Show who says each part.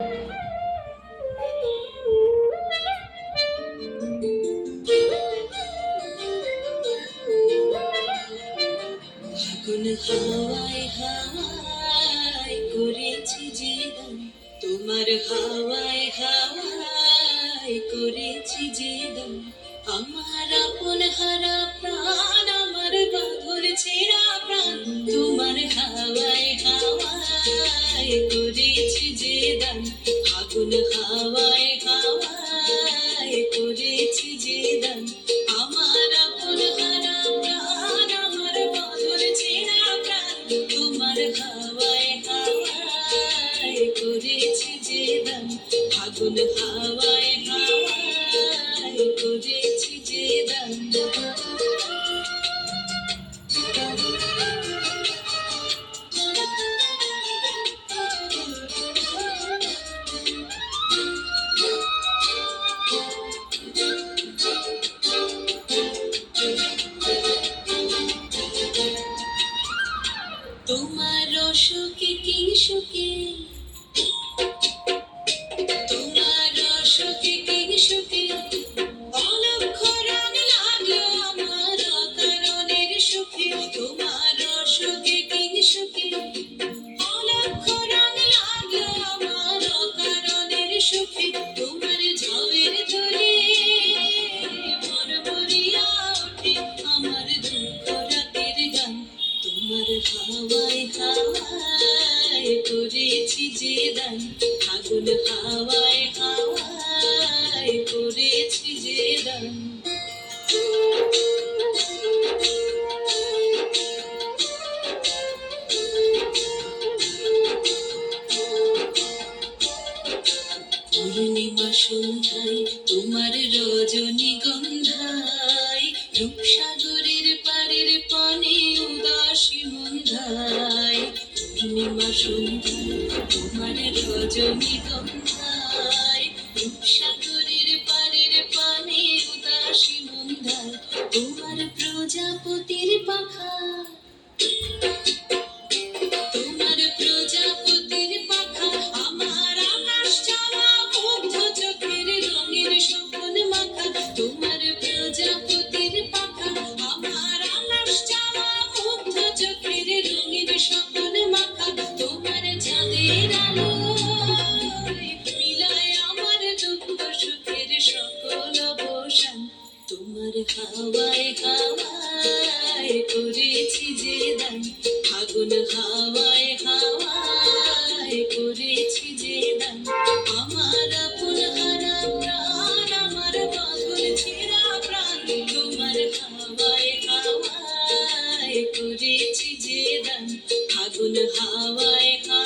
Speaker 1: ফাগুন হাওয়ায় হাওয়ায় করেছি যে দান, তোমার হাওয়ায় হাওয়ায় করেছি যে দান। আমার আপন হারা প্রাণ, আমার বাঁধর ছেঁড়া প্রাণ, তোমার হাওয়ায় হাওয়ায় করেছি যে দান। ফাগুন হাওয়ায় হাওয়ায় করেছি যে দান। আমার আপন হারা প্রাণ, আমার বাঁধর ছেঁড়া প্রাণ, তোমার হাওয়ায় হাওয়ায় করেছি যে দান। ফাগুন হাওয়ায় হাওয়ায় করেছি যে দান। তোমার অসুখে কি সুখে, তোমার অসুখে কি সুখে, অলক্ষ রং লাগলো আমার অকারণের সুখে। তোমার অসুখে কি সুখে, অলক্ষ রং লাগলো আমার অকারণের সুখে। তোমার ঝাউয়ের দোলে মরমরিয়া ওঠে আমার দুঃখ রাতের গান। তোমার হাওয়ায় হাওয়ায় করেছি যে দান। ফাগুন হাওয়ায় হাওয়ায় করেছি যে দান। পূর্ণিমা সন্ধ্যায় তোমার রজনীগন্ধায়, রূপসাগরের পারের পানে উদাসী মন্ধায়। পূর্ণিমা সন্ধ্যায় তোমার রজনীগন্ধায়, রূপসাগরের পারের পানে উদাসী মন্ধায়। তোমার প্রজাপতির পাখা, তোমার প্রজাপতির পাখা, আমার আকাশ চাওয়া মুগ্ধ চোখের রঙের স্বপন মাখা। তোমার প্রজাপতির পাখা, আমার আকাশ চাওয়া মুগ্ধ চোখের রঙের স্বপন মাখা। তোমার চাঁদের আলো মিলায় আমার দুঃখ সুখের সকল অবসান। তোমার হাওয়ায় হাওয়ায় করেছি যে দান। ফাগুন হাওয়ায় হাওয়ায় করেছি যে দান। আমার আপন হারা প্রাণ, আমার বাঁধর ছেঁড়া প্রাণ, তোমার হাওয়ায় হাওয়ায় করেছি যে দান। ফাগুন হাওয়ায় হাওয়ায়